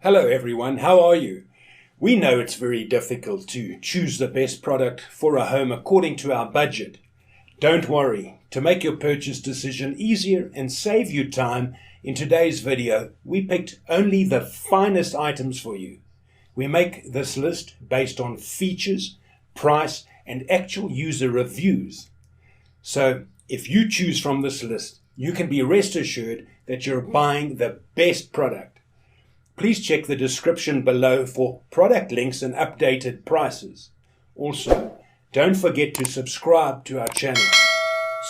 Hello everyone, how are you? We know it's very difficult to choose the best product for a home according to our budget. Don't worry, to make your purchase decision easier and save you time, in today's video we picked only the finest items for you. We make this list based on features, price and actual user reviews. So if you choose from this list, you can be rest assured that you're buying the best product. Please check the description below for product links and updated prices. Also, don't forget to subscribe to our channel.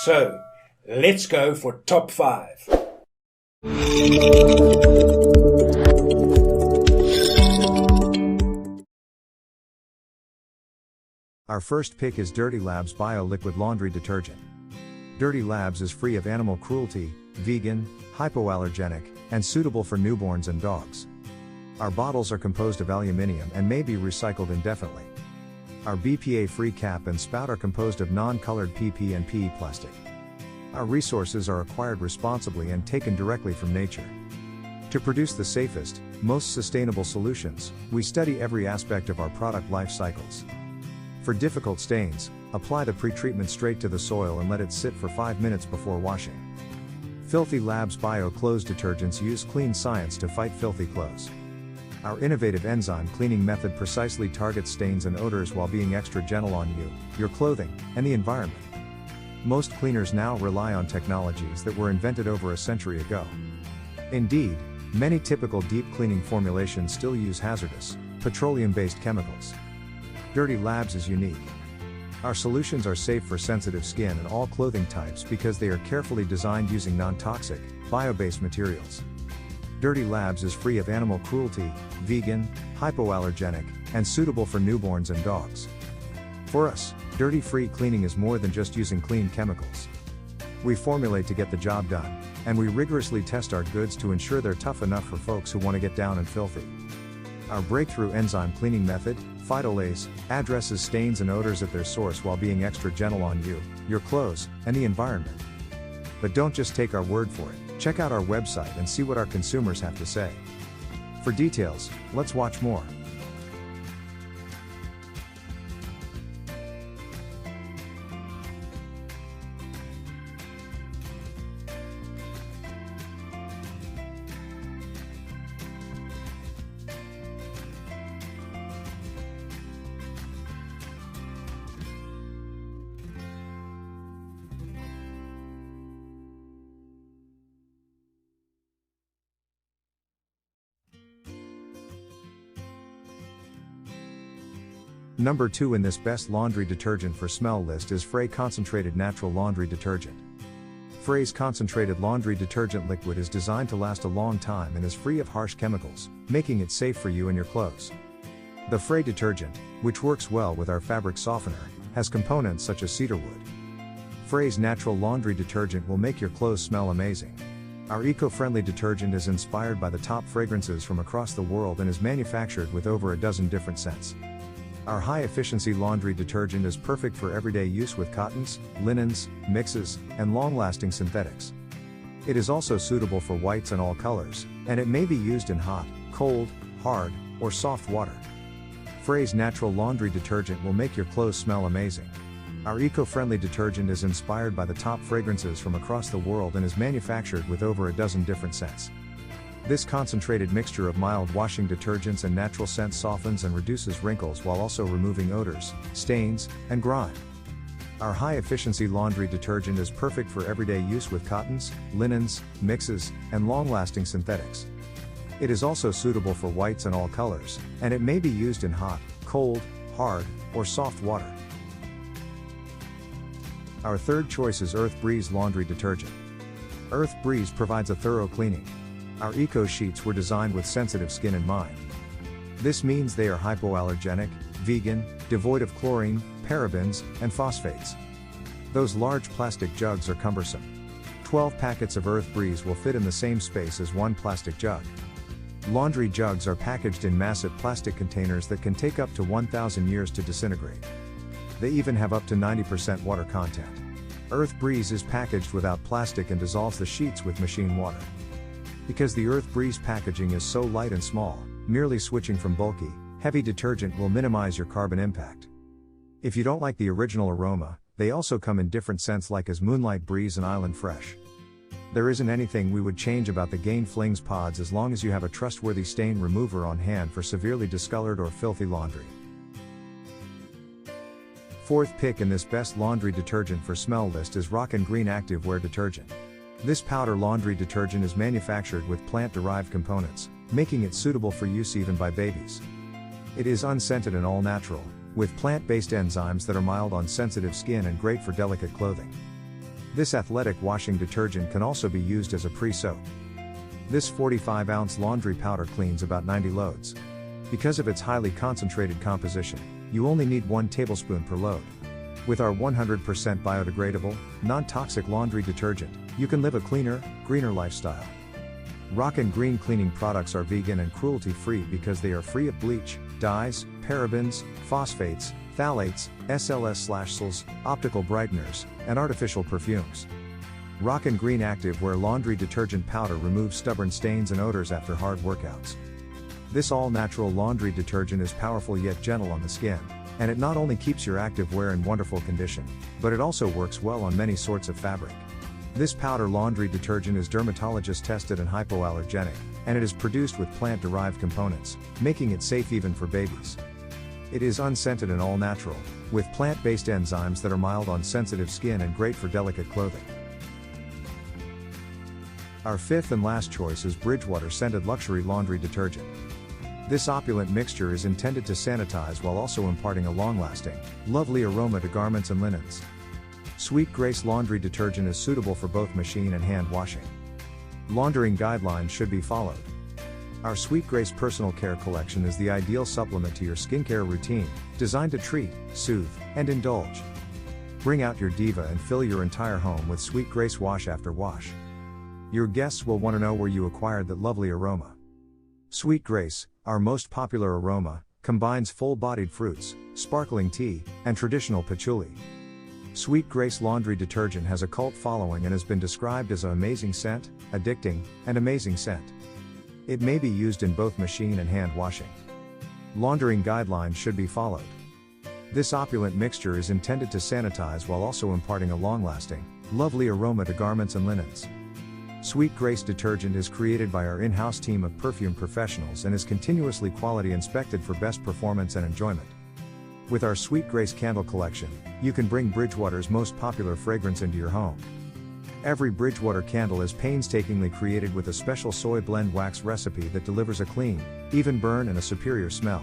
So, let's go for top 5. Our first pick is Dirty Labs Bio Liquid Laundry Detergent. Dirty Labs is free of animal cruelty, vegan, hypoallergenic, and suitable for newborns and dogs. Our bottles are composed of aluminium and may be recycled indefinitely. Our BPA-free cap and spout are composed of non-colored PP and PE plastic. Our resources are acquired responsibly and taken directly from nature. To produce the safest, most sustainable solutions, we study every aspect of our product life cycles. For difficult stains, apply the pre-treatment straight to the soil and let it sit for 5 minutes before washing. Filthy Labs Bio Clothes Detergents use clean science to fight filthy clothes. Our innovative enzyme cleaning method precisely targets stains and odors while being extra gentle on you, your clothing, and the environment. Most cleaners now rely on technologies that were invented over a century ago. Indeed, many typical deep cleaning formulations still use hazardous, petroleum-based chemicals. Dirty Labs is unique. Our solutions are safe for sensitive skin and all clothing types because they are carefully designed using non-toxic, bio-based materials. Dirty Labs is free of animal cruelty, vegan, hypoallergenic, and suitable for newborns and dogs. For us, dirty-free cleaning is more than just using clean chemicals. We formulate to get the job done, and we rigorously test our goods to ensure they're tough enough for folks who want to get down and filthy. Our breakthrough enzyme cleaning method, Phytolase, addresses stains and odors at their source while being extra gentle on you, your clothes, and the environment. But don't just take our word for it. Check out our website and see what our consumers have to say. For details, let's watch more. Number 2 in this best laundry detergent for smell list is Frey Concentrated Natural Laundry Detergent. Frey's concentrated laundry detergent liquid is designed to last a long time and is free of harsh chemicals, making it safe for you and your clothes. The Frey detergent, which works well with our fabric softener, has components such as cedarwood. Frey's natural laundry detergent will make your clothes smell amazing. Our eco-friendly detergent is inspired by the top fragrances from across the world and is manufactured with over a dozen different scents. Our high-efficiency laundry detergent is perfect for everyday use with cottons, linens, mixes, and long-lasting synthetics. It is also suitable for whites and all colors, and it may be used in hot, cold, hard, or soft water. Frey's natural laundry detergent will make your clothes smell amazing. Our eco-friendly detergent is inspired by the top fragrances from across the world and is manufactured with over a dozen different scents. This concentrated mixture of mild washing detergents and natural scents softens and reduces wrinkles while also removing odors, stains, and grime. Our high-efficiency laundry detergent is perfect for everyday use with cottons, linens, mixes, and long-lasting synthetics. It is also suitable for whites and all colors, and it may be used in hot, cold, hard, or soft water. Our third choice is Earth Breeze Laundry Detergent. Earth Breeze provides a thorough cleaning. Our eco sheets were designed with sensitive skin in mind. This means they are hypoallergenic, vegan, devoid of chlorine, parabens, and phosphates. Those large plastic jugs are cumbersome. 12 packets of Earth Breeze will fit in the same space as one plastic jug. Laundry jugs are packaged in massive plastic containers that can take up to 1,000 years to disintegrate. They even have up to 90% water content. Earth Breeze is packaged without plastic and dissolves the sheets with machine water. Because the Earth Breeze packaging is so light and small, Merely switching from bulky, heavy detergent will minimize your carbon impact. If you don't like the original aroma, they also come in different scents like as Moonlight Breeze and Island Fresh. There isn't anything we would change about the Gain Flings pods as long as you have a trustworthy stain remover on hand for severely discolored or filthy laundry. Fourth pick in this best laundry detergent for smell list is Rock & Green Active Wear Detergent. This powder laundry detergent is manufactured with plant-derived components, making it suitable for use even by babies. It is unscented and all-natural, with plant-based enzymes that are mild on sensitive skin and great for delicate clothing. This athletic washing detergent can also be used as a pre-soak. This 45-ounce laundry powder cleans about 90 loads. Because of its highly concentrated composition, you only need 1 tablespoon per load. With our 100% biodegradable, non-toxic laundry detergent, you can live a cleaner, greener lifestyle. Rock & Green cleaning products are vegan and cruelty-free because they are free of bleach, dyes, parabens, phosphates, phthalates, SLS/SLs, optical brighteners, and artificial perfumes. Rock & Green Active Wear laundry detergent powder removes stubborn stains and odors after hard workouts. This all-natural laundry detergent is powerful yet gentle on the skin, and it not only keeps your active wear in wonderful condition, but it also works well on many sorts of fabric. This powder laundry detergent is dermatologist tested and hypoallergenic, and it is produced with plant-derived components, making it safe even for babies. It is unscented and all-natural, with plant-based enzymes that are mild on sensitive skin and great for delicate clothing. Our fifth and last choice is Bridgewater Scented Luxury Laundry Detergent. This opulent mixture is intended to sanitize while also imparting a long-lasting, lovely aroma to garments and linens. Sweet Grace Laundry Detergent is suitable for both machine and hand washing. Laundering guidelines should be followed. Our Sweet Grace Personal Care Collection is the ideal supplement to your skincare routine, designed to treat, soothe, and indulge. Bring out your diva and fill your entire home with Sweet Grace wash after wash. Your guests will want to know where you acquired that lovely aroma. Sweet Grace, our most popular aroma, combines full-bodied fruits, sparkling tea, and traditional patchouli. Sweet Grace Laundry Detergent has a cult following and has been described as an amazing scent, addicting, and amazing scent. It may be used in both machine and hand washing. Laundering guidelines should be followed. This opulent mixture is intended to sanitize while also imparting a long-lasting, lovely aroma to garments and linens. Sweet Grace detergent is created by our in-house team of perfume professionals and is continuously quality inspected for best performance and enjoyment. With our Sweet Grace candle collection, you can bring Bridgewater's most popular fragrance into your home. Every Bridgewater candle is painstakingly created with a special soy blend wax recipe that delivers a clean, even burn and a superior smell.